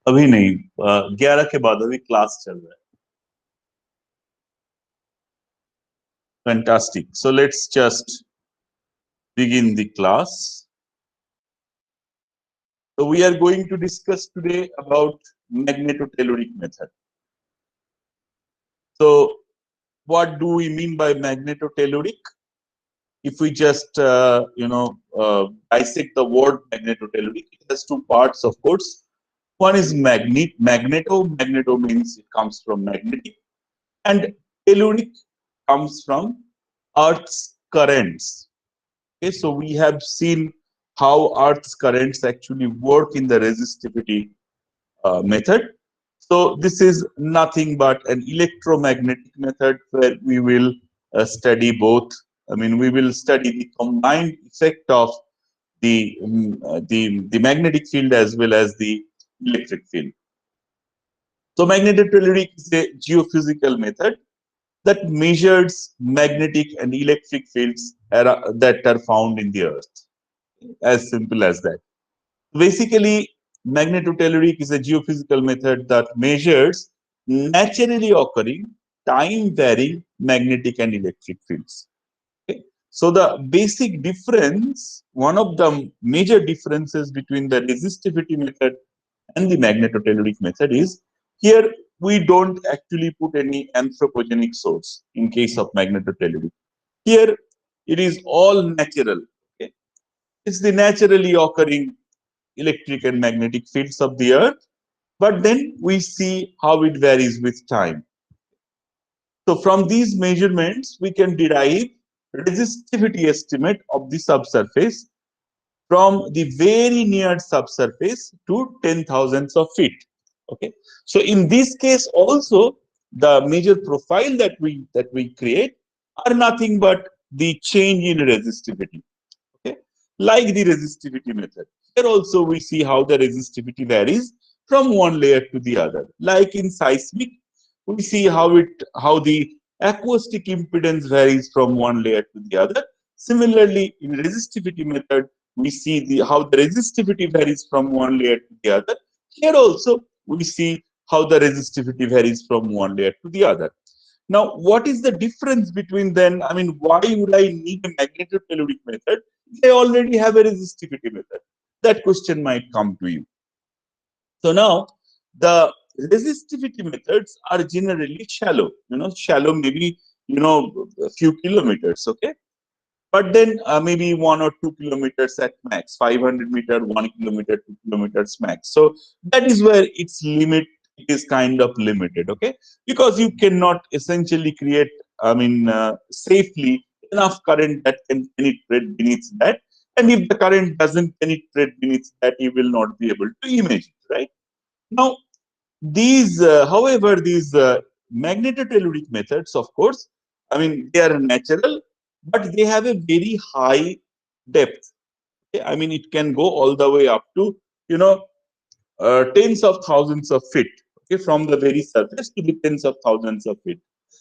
अभी नहीं, 11 के बाद अभी क्लास चल रहा है. Fantastic. So let's just begin the class. So we are going to discuss today about magnetotelluric method. So what do we mean by magnetotelluric? If we just dissect the word magnetotelluric, it has two parts, of course. One is magneto. Magneto means it comes from magnetic, and telluric comes from Earth's currents. Okay, so we have seen how Earth's currents actually work in the resistivity method. So this is nothing but an electromagnetic method where we will study both. I mean, we will study the combined effect of the magnetic field as well as the electric field. So magnetotelluric is a geophysical method that measures magnetic and electric fields that are found in the Earth. As simple as that. Basically, magnetotelluric is a geophysical method that measures naturally occurring time-varying magnetic and electric fields. Okay? So the basic difference, one of the major differences between the resistivity method and the magnetotelluric method is here we don't actually put any anthropogenic source in case of magnetotelluric. Here it is all natural. Okay? It's the naturally occurring electric and magnetic fields of the Earth, but then we see how it varies with time. So from these measurements, we can derive resistivity estimate of the subsurface from the very near subsurface to 10,000s of feet. Okay, so in this case also the major profile that we create are nothing but the change in resistivity. Okay, like the resistivity method. Here also we see how the resistivity varies from one layer to the other. Like in seismic, we see how the acoustic impedance varies from one layer to the other. Similarly, in resistivity method, we see how the resistivity varies from one layer to the other. Here also we see how the resistivity varies from one layer to the other. Now, what is the difference between then? I mean, why would I need a magnetotelluric method if I already have a resistivity method? That question might come to you. So now, the resistivity methods are generally shallow. Shallow maybe a few kilometers. Okay, but then maybe 1 or 2 kilometers at max, 500 meter, 1 kilometer, 2 kilometers max. So that is where its limit is kind of limited, okay? Because you cannot essentially create, safely enough current that can penetrate beneath that. And if the current doesn't penetrate beneath that, you will not be able to image it, right? Now, however, these magnetotelluric methods, of course, I mean, they are natural, but they have a very high depth. Okay? I mean, it can go all the way up to, tens of thousands of feet, okay, from the very surface to the tens of thousands of feet.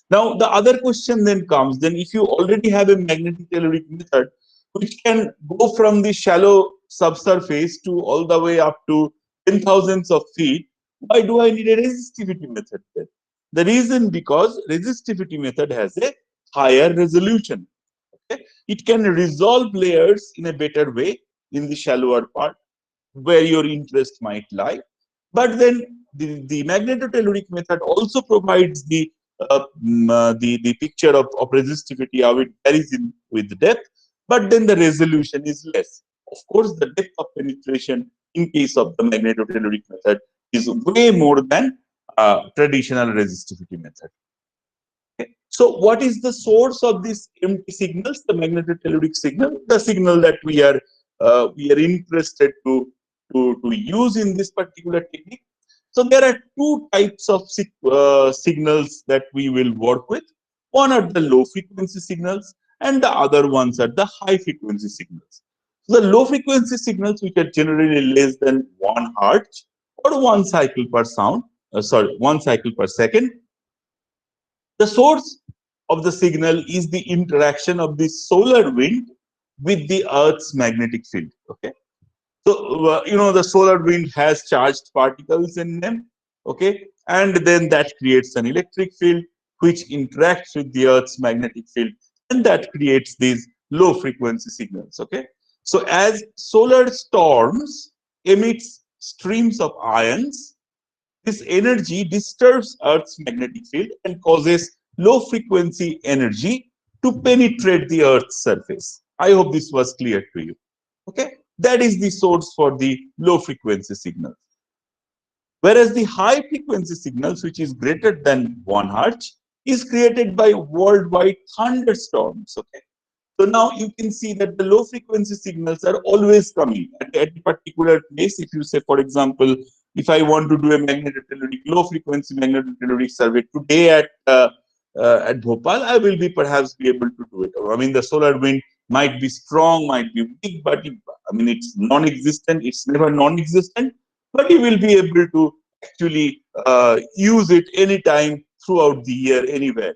Now, the other question then comes, then if you already have a magnetotelluric method, which can go from the shallow subsurface to all the way up to 10,000s of feet, why do I need a resistivity method then? The reason because resistivity method has a higher resolution. Okay? It can resolve layers in a better way in the shallower part where your interest might lie. But then the magnetotelluric method also provides the picture of resistivity, how it varies with depth, but then the resolution is less. Of course, the depth of penetration in case of the magnetotelluric method is way more than traditional resistivity method. Okay. So, what is the source of these empty signals? The magnetotelluric signal, the signal that we are interested to use in this particular technique. So there are two types of signals that we will work with. One are the low frequency signals and the other ones are the high frequency signals. So the low frequency signals, which are generally less than 1 hertz or 1 cycle per sound, 1 cycle per second. The source of the signal is the interaction of the solar wind with the Earth's magnetic field. Okay. So, the solar wind has charged particles in them, okay? And then that creates an electric field which interacts with the Earth's magnetic field, and that creates these low frequency signals, okay? So, as solar storms emits streams of ions, this energy disturbs Earth's magnetic field and causes low frequency energy to penetrate the Earth's surface. I hope this was clear to you. Okay, that is the source for the low frequency signals. Whereas the high frequency signals, which is greater than 1 hertz, is created by worldwide thunderstorms. Okay, so now you can see that the low frequency signals are always coming at a particular place. If you say, for example, if I want to do a magnetotelluric low frequency magnetotelluric survey today at Bhopal, I will be perhaps be able to do it. I mean, the solar wind might be strong, might be weak, but I mean, it's non-existent. It's never non-existent, but you will be able to actually use it anytime throughout the year, anywhere.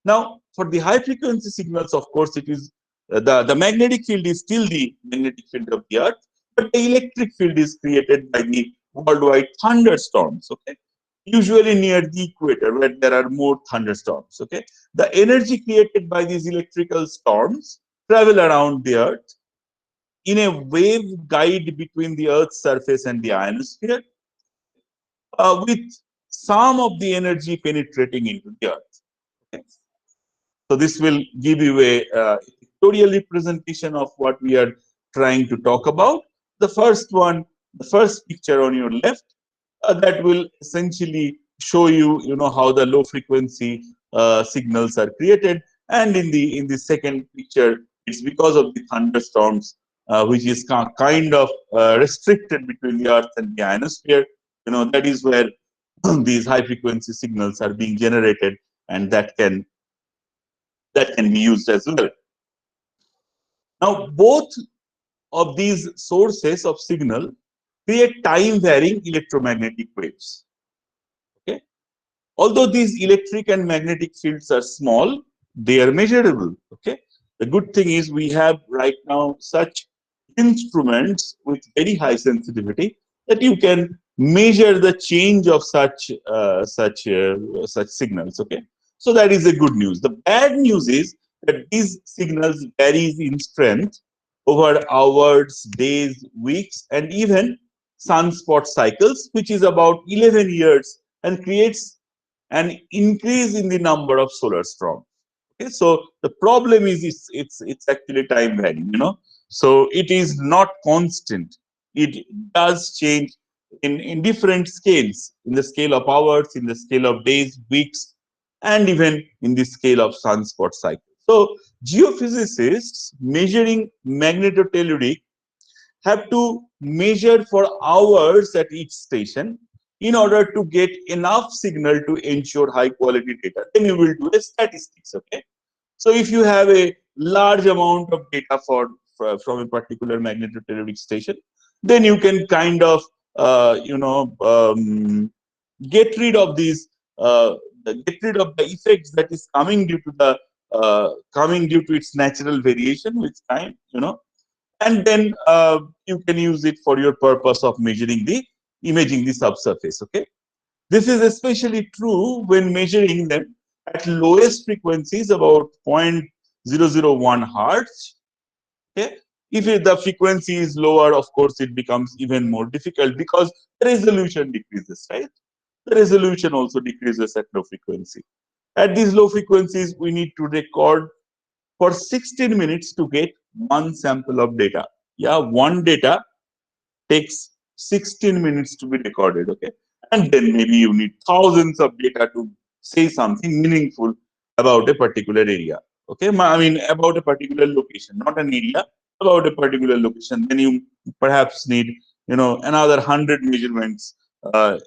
Now, for the high frequency signals, of course, it is the magnetic field is still the magnetic field of the Earth, but the electric field is created by the worldwide thunderstorms. Okay, usually near the equator where there are more thunderstorms. Okay, the energy created by these electrical storms travel around the Earth in a wave guide between the Earth's surface and the ionosphere, with some of the energy penetrating into the Earth. Okay. So this will give you a pictorial representation of what we are trying to talk about. The first one, the first picture on your left, that will essentially show you, how the low frequency signals are created. And in the second picture, it's because of the thunderstorms, which is kind of restricted between the Earth and the ionosphere. That is where these high frequency signals are being generated, and that can be used as well. Now, both of these sources of signal create time varying electromagnetic waves. Okay, although these electric and magnetic fields are small, they are measurable. Okay, the good thing is we have right now such instruments with very high sensitivity that you can measure the change of such signals. Okay, so that is a good news. The bad news is that these signals varies in strength over hours, days, weeks, and even sunspot cycles, which is about 11 years, and creates an increase in the number of solar storms. Okay, so the problem is it's actually time varying, so it is not constant. It does change in different scales, in the scale of hours, in the scale of days, weeks, and even in the scale of sunspot cycles. So geophysicists measuring magnetotelluric have to measure for hours at each station in order to get enough signal to ensure high quality data. Then you will do a statistics. Okay, so if you have a large amount of data from a particular magnetotelluric station, then you can kind of get rid of these get rid of the effects that is coming due to the coming due to its natural variation with time, and then you can use it for your purpose of measuring the imaging the subsurface. Okay, this is especially true when measuring them at lowest frequencies, about 0.001 hertz. Okay, if the frequency is lower, of course it becomes even more difficult because the resolution decreases, right? The resolution also decreases at low frequency. At these low frequencies, we need to record for 16 minutes to get one sample of data. Yeah, one data takes 16 minutes to be recorded. Okay, and then maybe you need thousands of data to say something meaningful about a particular area. Okay, I mean about a particular location, not an area, about a particular location. Then you perhaps need, another 100 measurements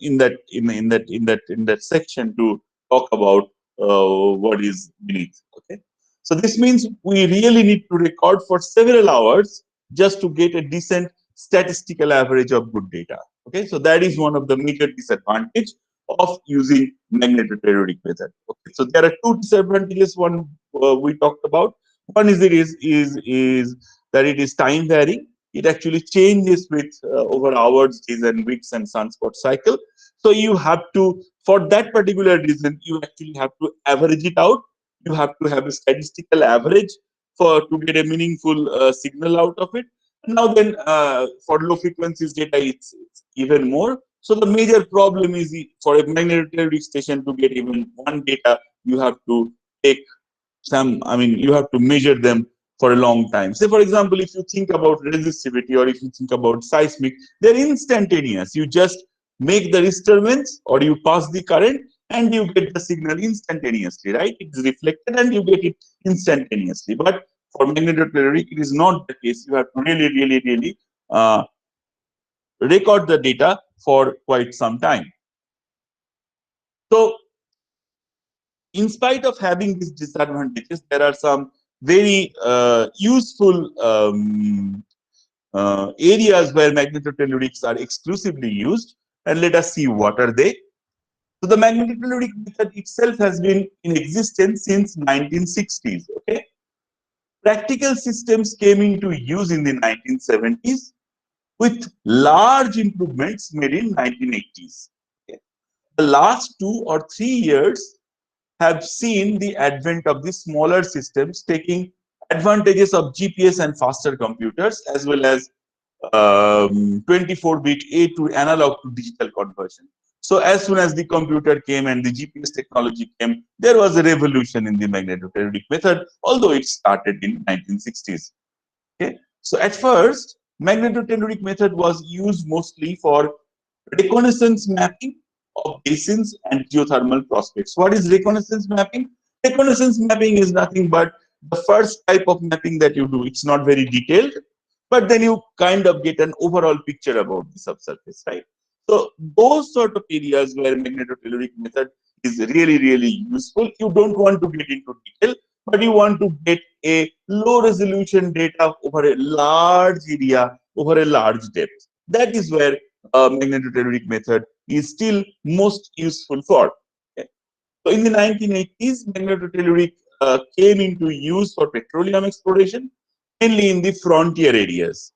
in that section to talk about what is beneath. Okay, so this means we really need to record for several hours just to get a decent statistical average of good data. Okay, so that is one of the major disadvantage of using magnetotelluric method. Okay, so there are two disadvantages. One we talked about. One is that it is time varying. It actually changes with over hours, days and weeks and sunspot cycle. So you have to, for that particular reason, you actually have to average it out. You have to have a statistical average for to get a meaningful signal out of it. Now then, for low frequencies data, it's even more. So the major problem is for a magnetic station to get even one data, you have to take you have to measure them for a long time. Say, for example, if you think about resistivity or if you think about seismic, they're instantaneous. You just make the disturbance or you pass the current and you get the signal instantaneously, right? It is reflected and you get it instantaneously. But for magnetotelluric, it is not the case. You have to really uh, record the data for quite some time. So, in spite of having these disadvantages, there are some very useful areas where magnetotellurics are exclusively used. And let us see what are they. So the magnetotelluric method itself has been in existence since 1960s. Okay, practical systems came into use in the 1970s with large improvements made in 1980s. Okay. The last 2 or 3 years have seen the advent of the smaller systems taking advantages of GPS and faster computers, as well as 24-bit A to analog to digital conversion. So as soon as the computer came and the GPS technology came, there was a revolution in the magnetotelluric method, although it started in 1960s. Okay. So at first, magnetotelluric method was used mostly for reconnaissance mapping of basins and geothermal prospects. What is reconnaissance mapping? Reconnaissance mapping is nothing but the first type of mapping that you do. It's not very detailed, but then you kind of get an overall picture about the subsurface, right? So those sort of areas where magnetotelluric method is really useful. You don't want to get into detail, but you want to get a low resolution data over a large area, over a large depth. That is where magnetotelluric method is still most useful for. Okay. So in the 1980s, magnetotelluric came into use for petroleum exploration, mainly in the frontier areas.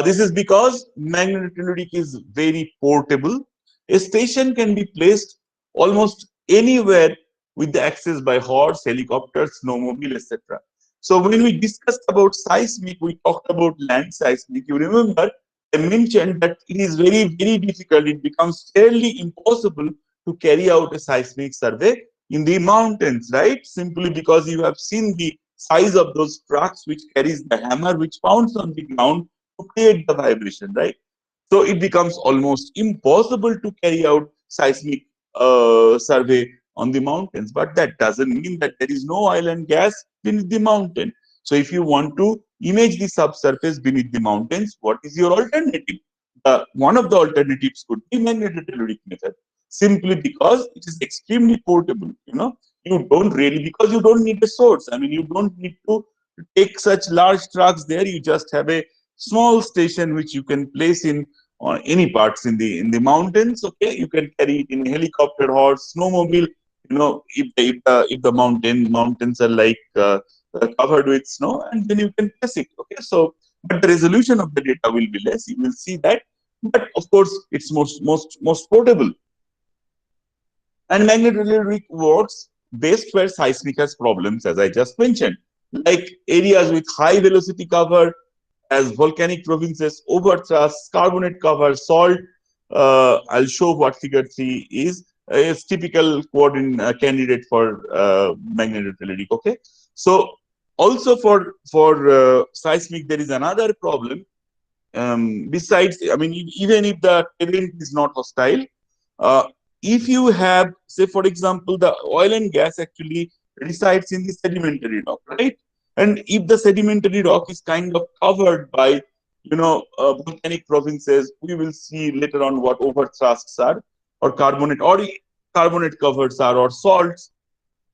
This is because magnetotelluric is very portable. A station can be placed almost anywhere with the access by horse, helicopter, snowmobile, etc. So when we discussed about seismic, we talked about land seismic. You remember I mentioned that it is very difficult. It becomes fairly impossible to carry out a seismic survey in the mountains, right? Simply because you have seen the size of those trucks which carries the hammer which pounds on the ground to create the vibration, right? So it becomes almost impossible to carry out seismic survey on the mountains. But that doesn't mean that there is no oil and gas beneath the mountain. So if you want to image the subsurface beneath the mountains, what is your alternative? One of the alternatives could be magnetotelluric method, simply because it is extremely portable. You don't really, because you don't need a source. I mean, you don't need to take such large trucks there. You just have a small station which you can place in on any parts in the mountains. Okay, you can carry it in a helicopter, horse, snowmobile. If the mountains are like covered with snow, and then you can place it. Okay, so but the resolution of the data will be less. You will see that, but of course it's most portable. And magnetotelluric works best where seismic has problems, as I just mentioned, like areas with high velocity cover, as volcanic provinces, overthrust, carbonate cover, salt. I'll show what figure 3 is. It's typical coordinate candidate for magnetotelluric. Okay, so also for seismic, there is another problem. Besides, I mean, even if the terrain is not hostile, uh, if you have, say, for example, the oil and gas actually resides in the sedimentary rock, right? And if the sedimentary rock is kind of covered by, volcanic provinces, we will see later on what overthrusts are, or carbonate covers are, or salts.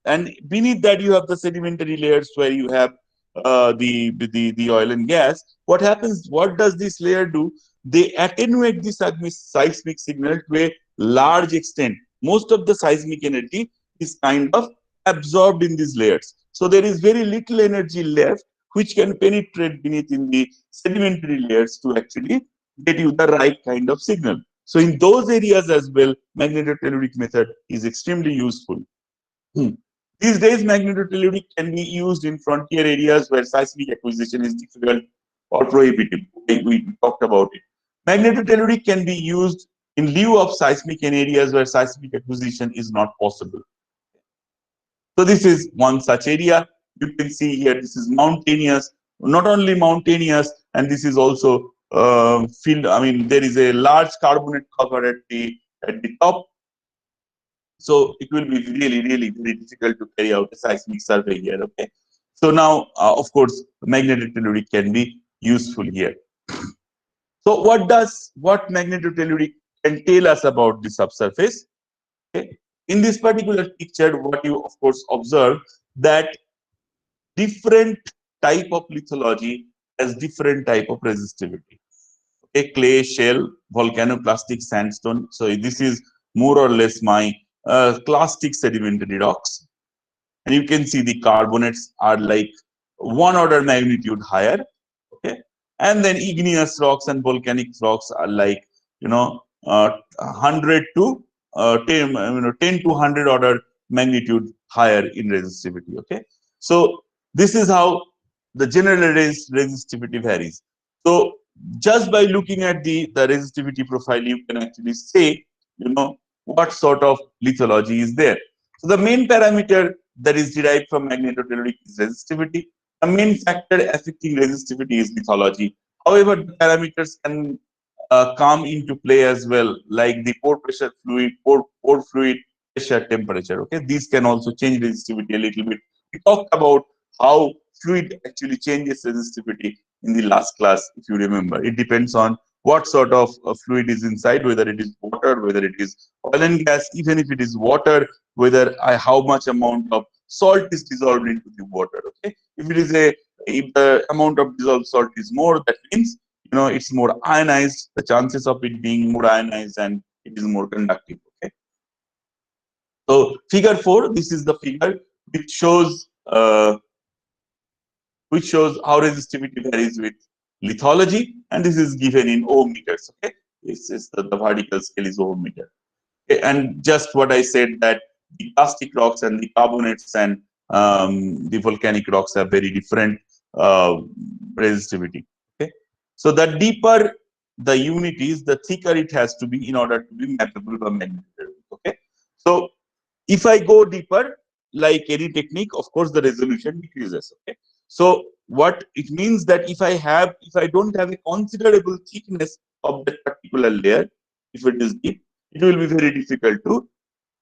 And beneath that, you have the sedimentary layers where you have the oil and gas. What happens? What does this layer do? They attenuate the seismic signal to a large extent. Most of the seismic energy is kind of absorbed in these layers. So there is very little energy left which can penetrate beneath in the sedimentary layers to actually get you the right kind of signal. So in those areas as well, magnetotelluric method is extremely useful. These days, magnetotelluric can be used in frontier areas where seismic acquisition is difficult or prohibitive. We talked about it. Magnetotelluric can be used in lieu of seismic in areas where seismic acquisition is not possible. So this is one such area. You can see here, this is mountainous, not only mountainous, and this is also field. I mean, there is a large carbonate cover at the top. So it will be really, really very difficult to carry out a seismic survey here. Okay. So now, of course, magnetotelluric can be useful here. So what magnetotelluric can tell us about the subsurface? Okay. In this particular picture, what you of course observe that different type of lithology has different type of resistivity. Okay, clay, shell, volcanoplastic sandstone. So this is more or less my clastic sedimentary rocks. And you can see the carbonates are like 1 order magnitude higher. Okay, and then igneous rocks and volcanic rocks are like 100 to 10 to 100 order magnitude higher in resistivity. Okay, so this is how the general resistivity varies. So just by looking at the resistivity profile, you can actually say what sort of lithology is there. So the main parameter that is derived from magnetotelluric is resistivity. The main factor affecting resistivity is lithology. However, the parameters can come into play as well, like the pore pressure fluid, pore fluid pressure, temperature. Okay, these can also change resistivity a little bit. We talked about how fluid actually changes resistivity in the last class, if you remember. It depends on what sort of fluid is inside, whether it is water, whether it is oil and gas, even if it is water, whether how much amount of salt is dissolved into the water. Okay, if the amount of dissolved salt is more, that means it's more ionized. The chances of it being more ionized and it is more conductive. Okay, so figure 4. This is the figure which shows how resistivity varies with lithology, and this is given in ohm meters. Okay, this is the vertical scale is ohm meter. Okay, and just what I said, that the plastic rocks and the carbonates and the volcanic rocks have very different resistivity. Okay, so the deeper the unit is, the thicker it has to be in order to be mappable by magnetotelluric. Okay, so if I go deeper, like any technique, of course, the resolution decreases. Okay, so what it means that if I don't have a considerable thickness of that particular layer, if it is deep, it will be very difficult to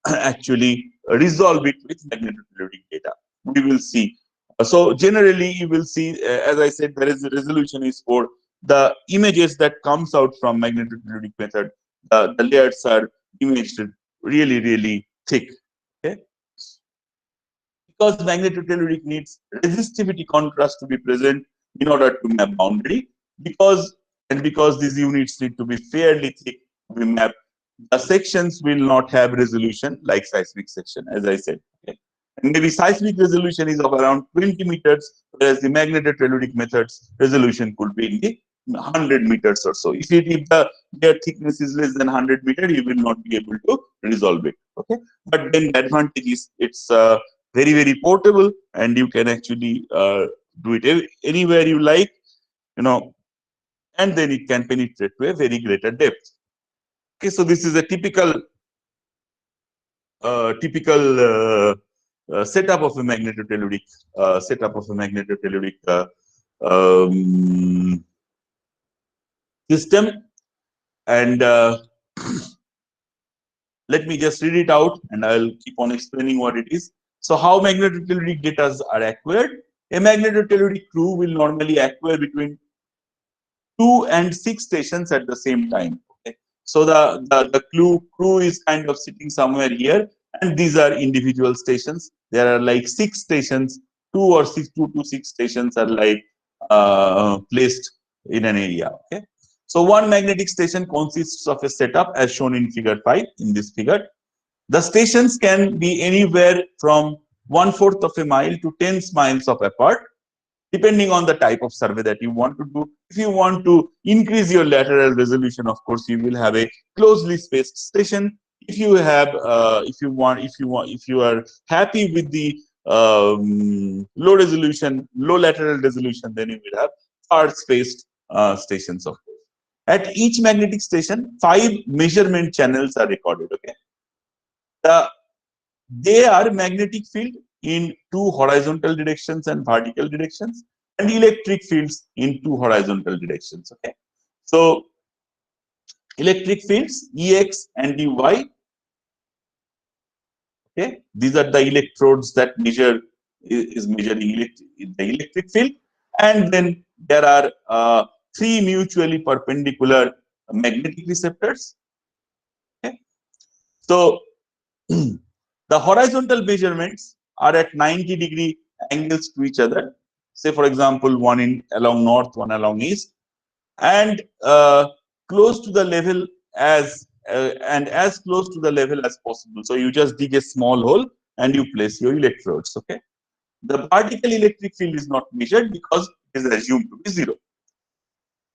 actually resolve it with magnetotelluric data. We will see. So generally, you will see, as I said, there is a resolution is for the images that comes out from magnetotelluric method. The layers are imaged really, really thick. Okay, because magnetotelluric needs resistivity contrast to be present in order to map boundary. Because these units need to be fairly thick to be mapped, the sections will not have resolution like seismic section, as I said. Okay? And maybe seismic resolution is of around 20 meters, whereas the magnetotelluric method's resolution could be in the 100 meters or so. If their thickness is less than 100 meters, you will not be able to resolve it. Okay, but then the advantage is it's very, very portable, and you can actually do it anywhere you like, and then it can penetrate to a very greater depth. Okay, so this is a typical setup of a magnetotelluric system, and let me just read it out, and I'll keep on explaining what it is. So, how magnetotelluric data are acquired? A magnetotelluric crew will normally acquire between 2 and 6 stations at the same time. Okay, so the crew is kind of sitting somewhere here, and these are individual stations. There are like 6 stations, 2 to 6 stations are like placed in an area. Okay, so one magnetic station consists of a setup as shown in figure 5. In this figure, the stations can be anywhere from 1/4 of a mile to 10 miles apart. depending on the type of survey that you want to do. If you want to increase your lateral resolution, of course, you will have a closely spaced station. If you have, if you are happy with the low resolution, low lateral resolution, then you will have far spaced stations, of course. At each magnetic station, 5 measurement channels are recorded. Okay, they are magnetic field in 2 horizontal directions and vertical directions, and electric fields in 2 horizontal directions. Okay, so electric fields Ex and Ey. Okay, these are the electrodes that is measuring the electric field, and then there are 3 mutually perpendicular magnetic receptors. Okay, so the horizontal measurements are at 90-degree angles to each other. Say, for example, one in along north, one along east, and close to the level as close to the level as possible. So you just dig a small hole and you place your electrodes. Okay. The vertical electric field is not measured because it is assumed to be 0.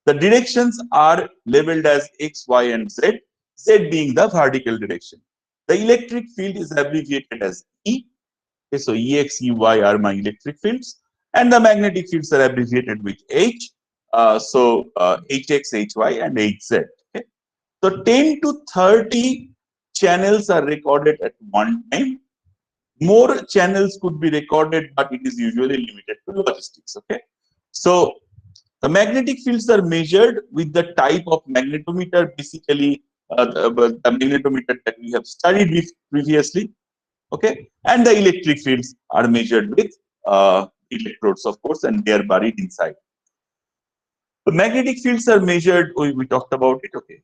The directions are labeled as X, Y, and Z, Z being the vertical direction. The electric field is abbreviated as E. Okay, so Ex, Ey are my electric fields, and the magnetic fields are abbreviated with H. Hx, Hy, and Hz. Okay? So 10 to 30 channels are recorded at one time. More channels could be recorded, but it is usually limited to logistics. Okay, so the magnetic fields are measured with the type of magnetometer, basically the magnetometer that we have studied with previously. Okay, and the electric fields are measured with electrodes, of course, and they are buried inside. The magnetic fields are measured. We talked about it. Okay,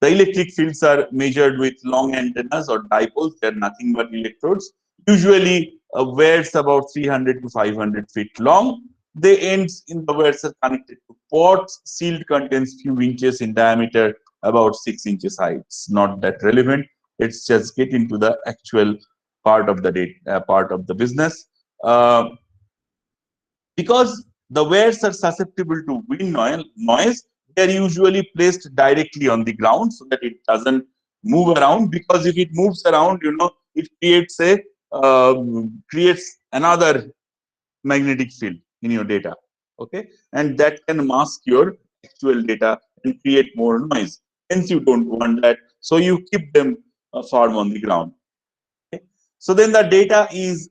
the electric fields are measured with long antennas or dipoles. They are nothing but electrodes. Usually, wires about 300 to 500 feet long. The ends in the wires are connected to ports. Sealed contains few inches in diameter, about 6 inches high. It's not that relevant. Let's just get into the actual part of the data, part of the business. Because the wires are susceptible to wind noise, they are usually placed directly on the ground so that it doesn't move around. Because if it moves around, it creates another magnetic field in your data. Okay, and that can mask your actual data and create more noise. Hence, you don't want that. So you keep them firm on the ground. Okay. So then the data is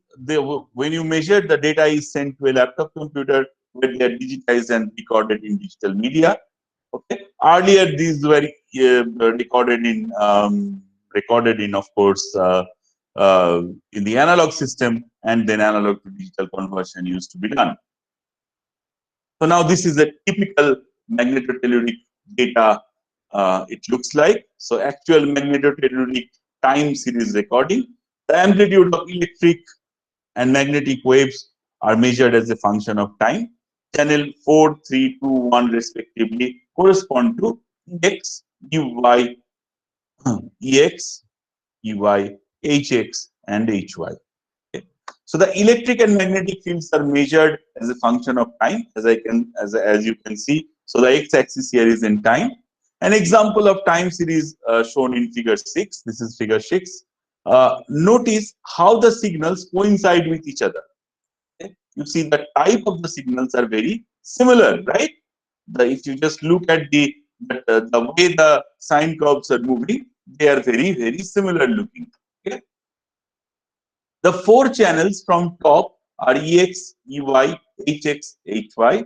when you measure, the data is sent to a laptop computer where they are digitized and recorded in digital media. Okay. Earlier, these were recorded in, of course, in the analog system, and then analog to digital conversion used to be done. So now this is a typical magnetotelluric data. It looks like so actual magnetotelluric time series recording. The amplitude of electric and magnetic waves are measured as a function of time. Channel 4, 3, 2, 1 respectively correspond to X, Ey, Ex, Ey, Hx, and Hy. Okay. So the electric and magnetic fields are measured as a function of time, as you can see. So the x-axis here is in time. An example of time series shown in figure 6. This is figure 6. Notice how the signals coincide with each other. Okay. You see the type of the signals are very similar, right? If you just look at the way the sine curves are moving, they are very, very similar looking. Okay. The 4 channels from top are Ex, Ey, Hx, Hy.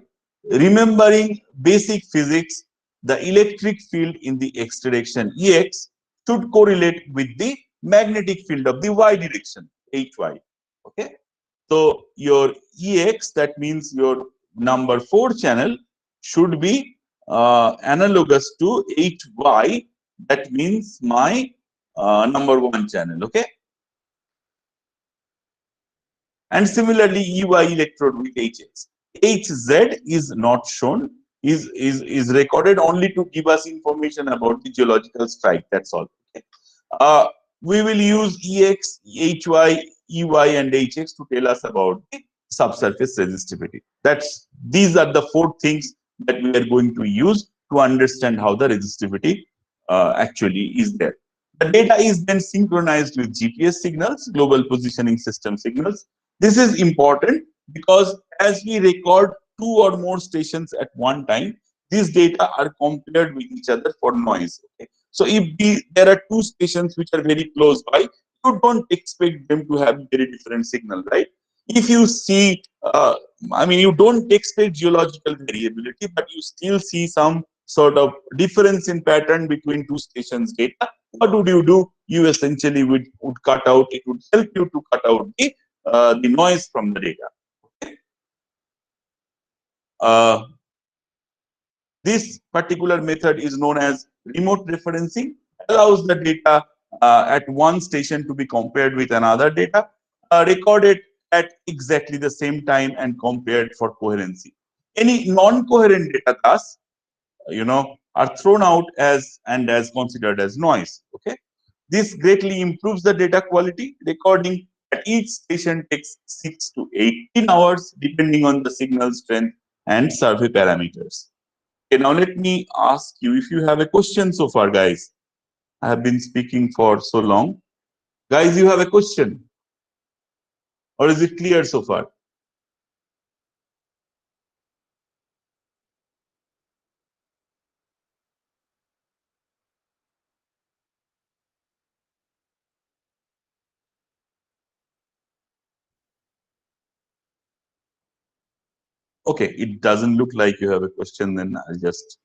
Remembering basic physics, the electric field in the x direction Ex should correlate with the magnetic field of the y direction Hy. Okay. So your Ex, that means your number 4 channel, should be analogous to Hy. That means my number 1 channel. Okay. And similarly, Ey electrode with Hx. Hz is not shown, is recorded only to give us information about the geological strike. That's all. Okay. We will use Ex, Hy, Ey, and Hx to tell us about the subsurface resistivity. These are the 4 things that we are going to use to understand how the resistivity actually is there. The data is then synchronized with GPS signals, global positioning system signals. This is important because as we record 2 or more stations at one time, these data are compared with each other for noise. Okay? So if there are 2 stations which are very close by, you don't expect them to have very different signal, right? If you see, you don't expect geological variability, but you still see some sort of difference in pattern between 2 stations data. What would you do? You essentially would cut out, it would help you to cut out the noise from the data. Okay? This particular method is known as remote referencing, allows the data at one station to be compared with another data, recorded at exactly the same time and compared for coherency. Any non-coherent data, thus, are thrown out as considered as noise. Okay, this greatly improves the data quality. Recording at each station takes 6 to 18 hours, depending on the signal strength and survey parameters. Okay, now let me ask you if you have a question so far, guys. I have been speaking for so long. Guys, you have a question? Or is it clear so far? Okay, it doesn't look like you have a question, then I'll just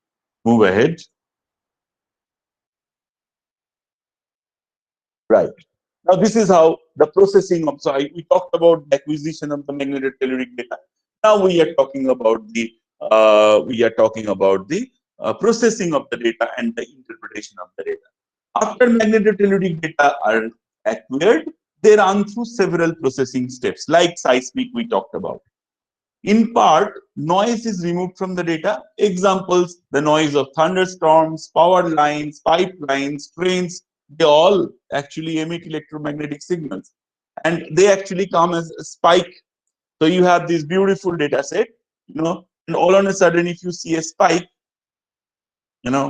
move ahead. Right. Now, this is how the processing of, we talked about the acquisition of the magnetotelluric data. Now we are talking about the processing of the data and the interpretation of the data. After magnetotelluric data are acquired, they run through several processing steps, like seismic we talked about. In part, noise is removed from the data. Examples, the noise of thunderstorms, power lines, pipelines, trains, they all actually emit electromagnetic signals. And they actually come as a spike. So you have this beautiful data set, and all on a sudden, if you see a spike,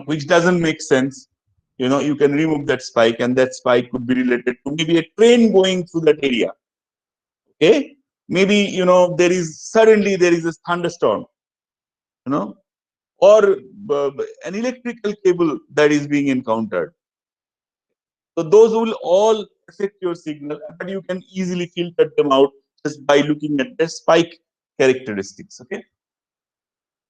which doesn't make sense, you can remove that spike, and that spike could be related to maybe a train going through that area. Okay, maybe suddenly there is a thunderstorm, or an electrical cable that is being encountered. So those will all affect your signal, but you can easily filter them out just by looking at the spike characteristics. Okay.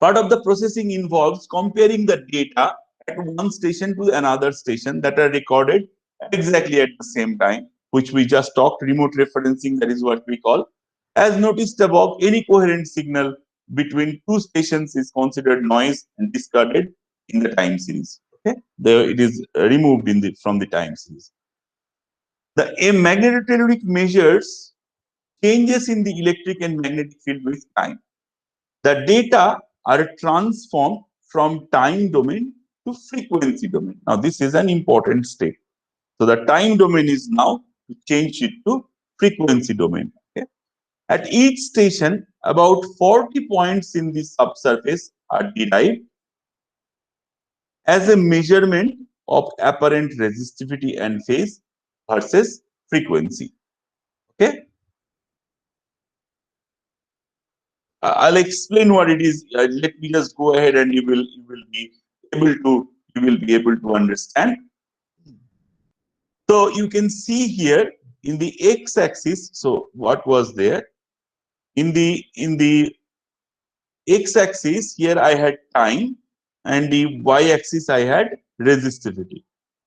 Part of the processing involves comparing the data at one station to another station that are recorded exactly at the same time, which we just talked, remote referencing, that is what we call. As noticed above, any coherent signal between 2 stations is considered noise and discarded in the time series. Okay, there it is removed from the time series. The magnetotelluric measures changes in the electric and magnetic field with time. The data are transformed from time domain to frequency domain. Now, this is an important step. So, the time domain is now to change it to frequency domain. Okay? At each station, about 40 points in the subsurface are derived as a measurement of apparent resistivity and phase versus frequency. Okay? I'll explain what it is. Let me just go ahead, and you will be able to understand. So you can see here in the x-axis. So what was there in the x-axis? Here I had time, and the y-axis I had resistivity.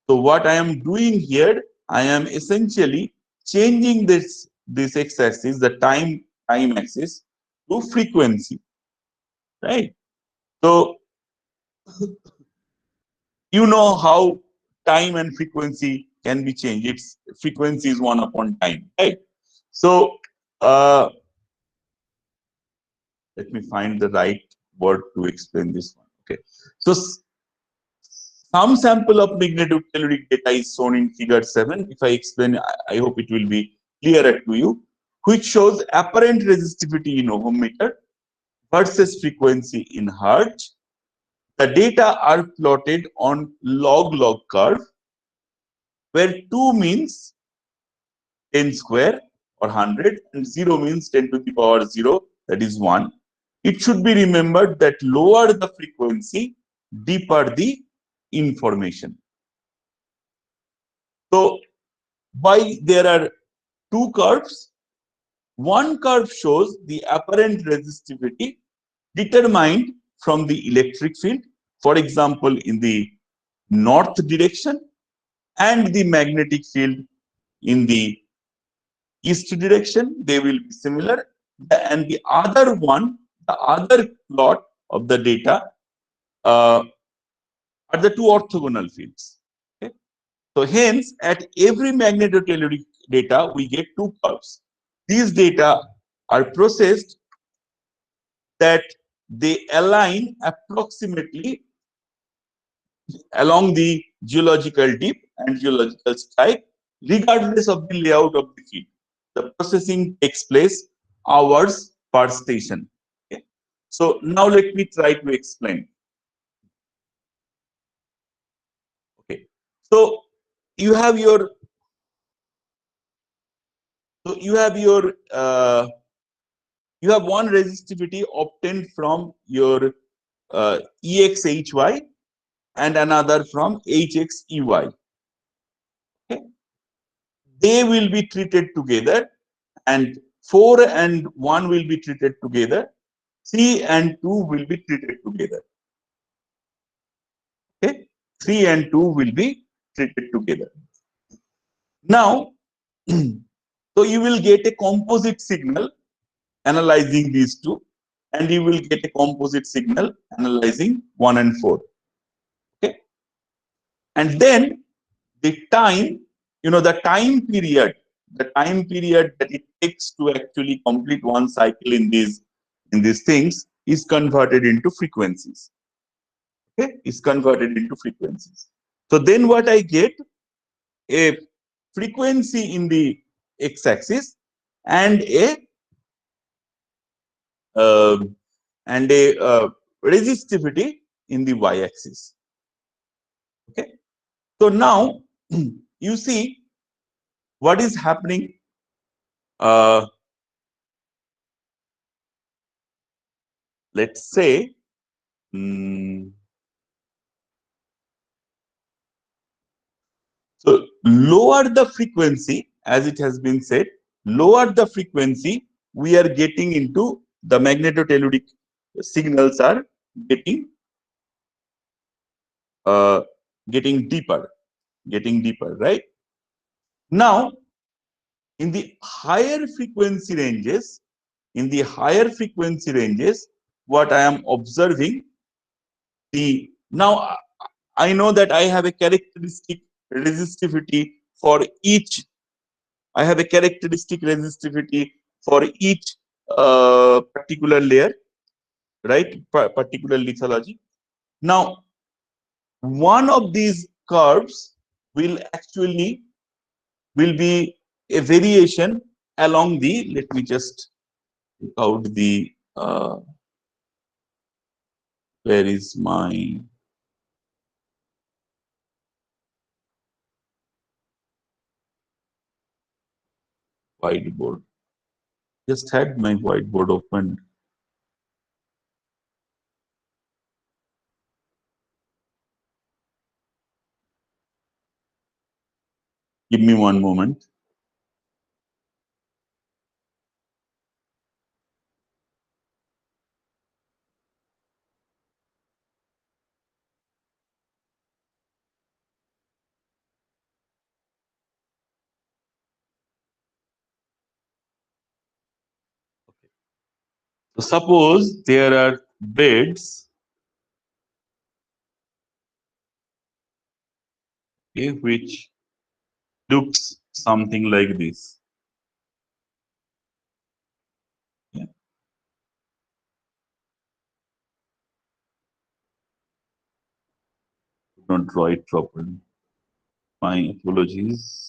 So what I am doing here, I am essentially changing this x-axis, the time axis, to frequency, right? So you know how time and frequency can be changed. Its frequency is 1 upon time, right? So let me find the right word to explain this one. Okay, so some sample of magnetotelluric data is shown in figure 7. If I explain, I hope it will be clearer to you. which shows apparent resistivity in ohm meter versus frequency in hertz. The data are plotted on log-log curve, where 2 means 10 square or 100 and 0 means 10 to the power 0, that is 1. It should be remembered that lower the frequency, deeper the information. So, why there are two curves? One curve shows the apparent resistivity determined from the electric field, for example, in the north direction, and the magnetic field in the east direction. They will be similar. And the other one, the other plot of the data are the two orthogonal fields. Okay? So hence, at every magnetotelluric data, we get two curves. These data are processed that they align approximately along the geological dip and geological strike, regardless of the layout of the field. The processing takes place hours per station. Okay? So now let me try to explain. Okay. So you have your you have your you have one resistivity obtained from your EXHY and another from HXEY. Okay? They will be treated together, and 4 and 1 will be treated together. 3 and 2 will be treated together. Okay? 3 and 2 will be treated together. Now, so you will get a composite signal analyzing these two, and you will get a composite signal analyzing 1 and 4. Okay? And then the time, the time period that it takes to actually complete one cycle in these things is converted into frequencies. Okay, is converted into frequencies. So then what I get, a frequency in the x-axis and a uh, resistivity in the y-axis. Okay, so now you see what is happening. Uh, let's say, so lower the frequency, as it has been said, lower the frequency, we are getting into the magnetotelluric signals are getting uh, getting deeper, right? Now, in the higher frequency ranges, what I am observing, the now I know that I have a characteristic resistivity for each. I have a characteristic resistivity for each particular layer, right? Particular lithology. Now, one of these curves will be a variation along the. Let me just take out the. Where is my whiteboard? Just had my whiteboard open. Give me one moment. So suppose there are beds, okay, which looks something like this. Yeah. Don't draw it properly. My apologies.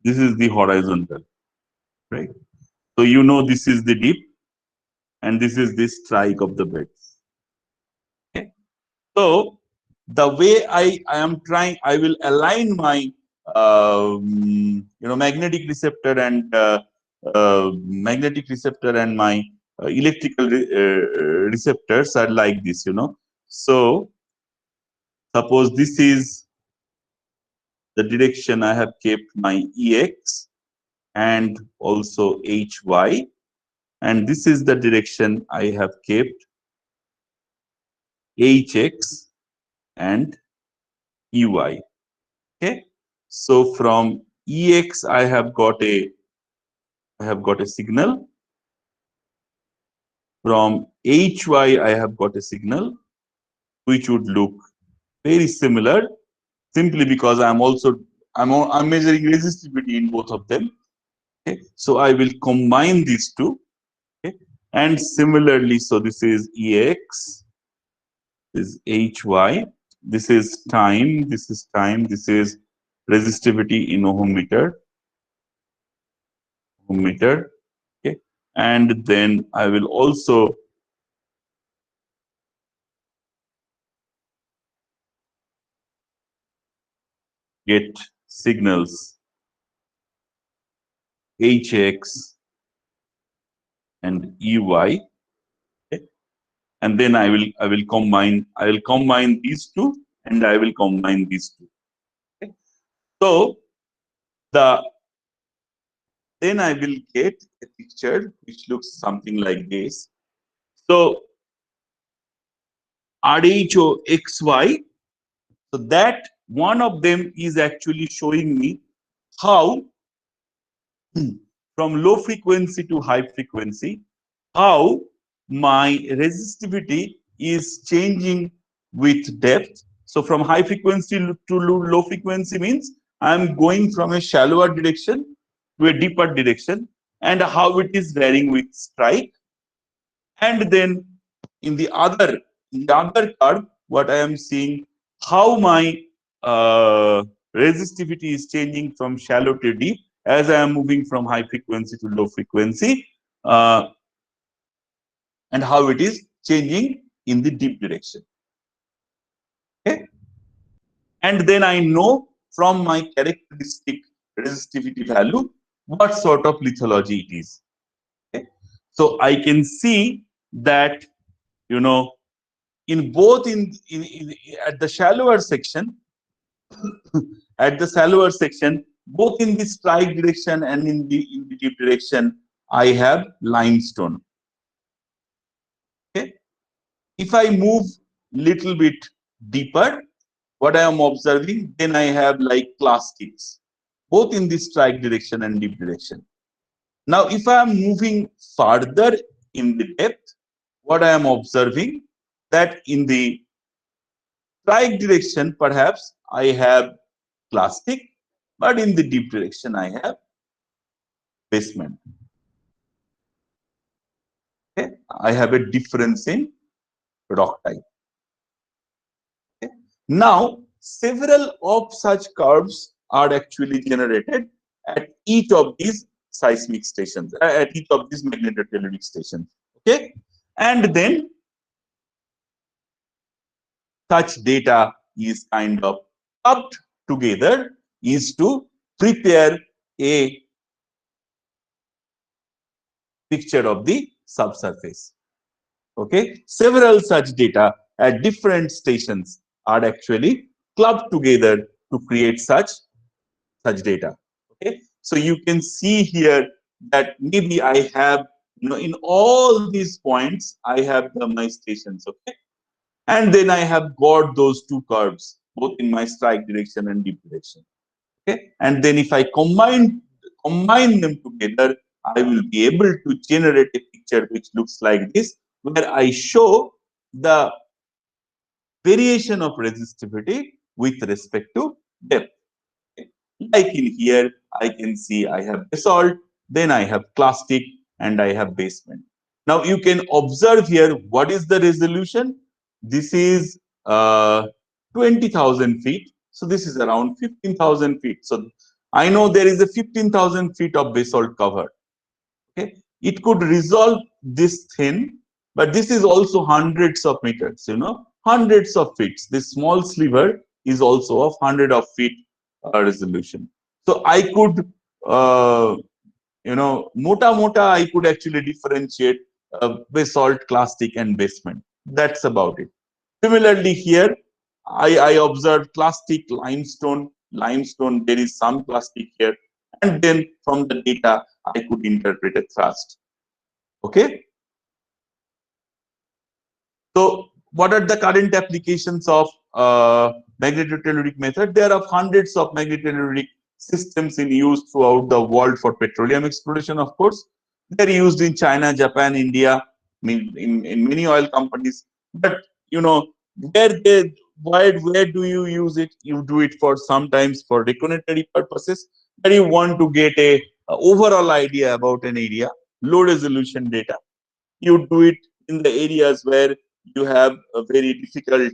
This is the horizontal, right? So you know this is the dip, and this is the strike of the beds. Okay. So the way I am trying, I will align my magnetic receptor and my electrical receptors are like this. So suppose this is the direction I have kept my EX and also HY, and this is the direction I have kept HX and EY. Okay, so from EX I have got a signal. From HY I have got a signal which would look very similar, simply because I'm measuring resistivity in both of them. Okay, so I will combine these two. Okay, and similarly, so this is EX, this is HY, this is time, this is time, this is resistivity in ohm meter. Okay, and then I will also get signals HX and EY. Okay, and then I will combine these two, and I will combine these two. Okay, so the then I will get a picture which looks something like this. So RHOXY, so that one of them is actually showing me how from low frequency to high frequency, how my resistivity is changing with depth. So from high frequency to low frequency means I'm going from a shallower direction to a deeper direction, and how it is varying with strike. And then in the other curve, what I am seeing, how my resistivity is changing from shallow to deep as I am moving from high frequency to low frequency, and how it is changing in the deep direction. Okay, and then I know from my characteristic resistivity value what sort of lithology it is. Okay, so I can see that, in both in at the shallower section, both in the strike direction and in the deep direction, I have limestone. Okay, if I move little bit deeper, what I am observing, then I have like clastics, both in the strike direction and deep direction. Now, if I am moving further in the depth, what I am observing, that in the strike direction, perhaps I have plastic, but in the deep direction, I have basement. Okay, I have a difference in rock type. Okay. Now, several of such curves are actually generated at each of these seismic stations, at each of these magnetotelluric stations. Okay, and then such data is kind of clubbed together is to prepare a picture of the subsurface. Okay, several such data at different stations are actually clubbed together to create such data. Okay, so you can see here that maybe I have, in all these points I have my stations. Okay, and then I have got those two curves both in my strike direction and deep direction. Okay, and then if I combine them together, I will be able to generate a picture which looks like this, where I show the variation of resistivity with respect to depth. Okay. Like in here, I can see I have basalt, then I have clastic, and I have basement. Now you can observe here what is the resolution. This is 20,000 feet. So this is around 15,000 feet. So I know there is a 15,000 feet of basalt cover. Okay, it could resolve this thin, but this is also hundreds of meters. Hundreds of feet. This small sliver is also of hundred of feet resolution. So I could, mota I could actually differentiate basalt, clastic, and basement. That's about it. Similarly, here I observed clastic, limestone. Limestone, there is some plastic here, and then from the data I could interpret a thrust. Okay. So, what are the current applications of magnetotelluric method? There are hundreds of magnetotelluric systems in use throughout the world for petroleum exploration. Of course, they're used in China, Japan, India, in many oil companies. But where they where do you use it? You do it for sometimes for reckonatory purposes, where you want to get a overall idea about an area, low resolution data. You do it in the areas where you have a very difficult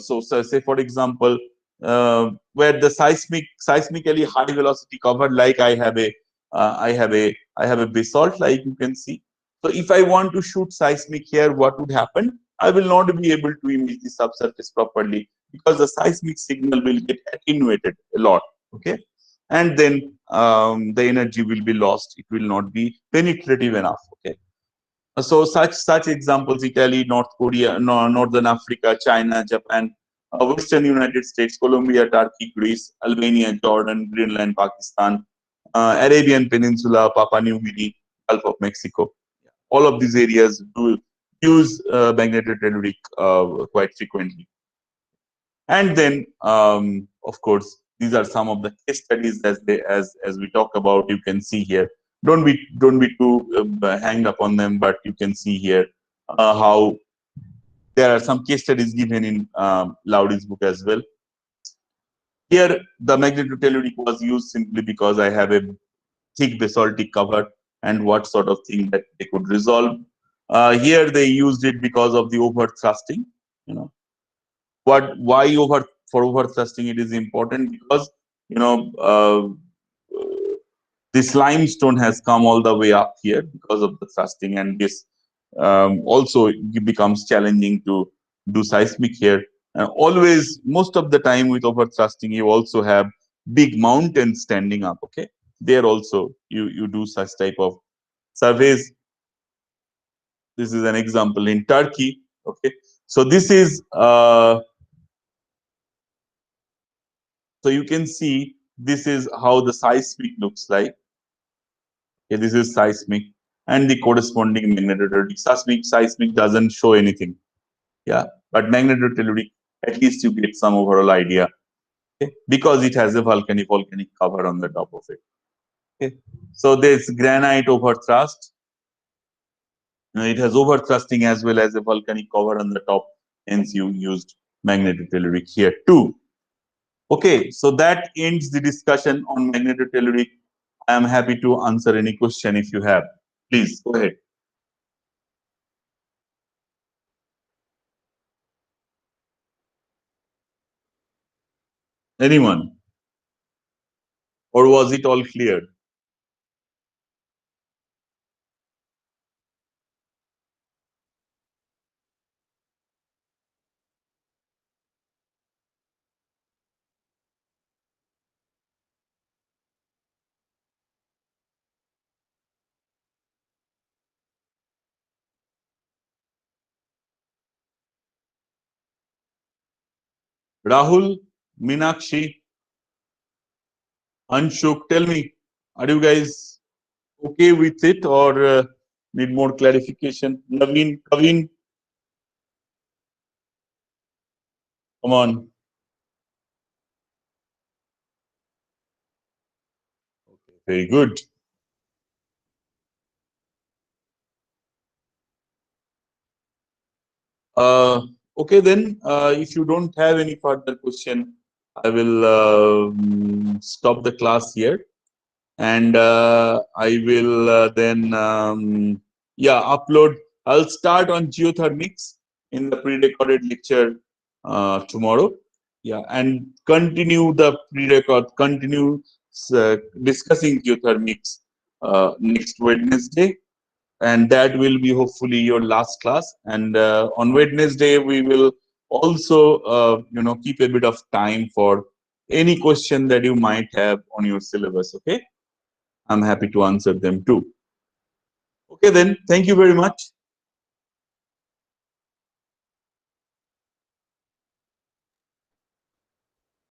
so say for example where the seismically high velocity cover, like I have a basalt, like you can see. So if I want to shoot seismic here, what would happen? I will not be able to image the subsurface properly because the seismic signal will get attenuated a lot. Okay, and then the energy will be lost. It will not be penetrative enough. Okay. So such examples: Italy, North Korea, Northern Africa, China, Japan, Western United States, Colombia, Turkey, Greece, Albania, Jordan, Greenland, Pakistan, Arabian Peninsula, Papua New Guinea, Gulf of Mexico. All of these areas do use magnetotelluric quite frequently. And then, of course, these are some of the case studies as we talk about. You can see here. Don't be too hanged up on them, but you can see here how there are some case studies given in Laudy's book as well. Here, the magnetotelluric was used simply because I have a thick basaltic cover and what sort of thing that they could resolve. Here, they used it because of the over thrusting. Why over thrusting it is important? Because this limestone has come all the way up here because of the thrusting, and this also becomes challenging to do seismic here. Always, most of the time with over thrusting, you also have big mountains standing up. Okay, there also you do such type of surveys. This is an example in Turkey. Okay, so this is so you can see this is how the seismic looks like. Okay, this is seismic and the corresponding magnetotelluric. Seismic doesn't show anything. Yeah, but magnetotelluric, at least you get some overall idea. Okay, because it has a volcanic cover on the top of it. Okay, so there's granite over thrust. It has over thrusting as well as a volcanic cover on the top. Hence, you used magnetotelluric here too. Okay, so that ends the discussion on magnetotelluric. I am happy to answer any question if you have. Please go ahead. Anyone? Or was it all clear? Rahul, Meenakshi, Anshuk, tell me, are you guys okay with it or need more clarification? Naveen, Kavin, come on. Okay, very good. Okay, then, if you don't have any further question, I will stop the class here. And I will then, yeah, upload. I'll start on geothermics in the pre-recorded lecture tomorrow. Yeah, and continue the pre-record, continue discussing geothermics next Wednesday, and that will be hopefully your last class. And on Wednesday, we will also, keep a bit of time for any question that you might have on your syllabus. Okay, I'm happy to answer them too. Okay, then, thank you very much.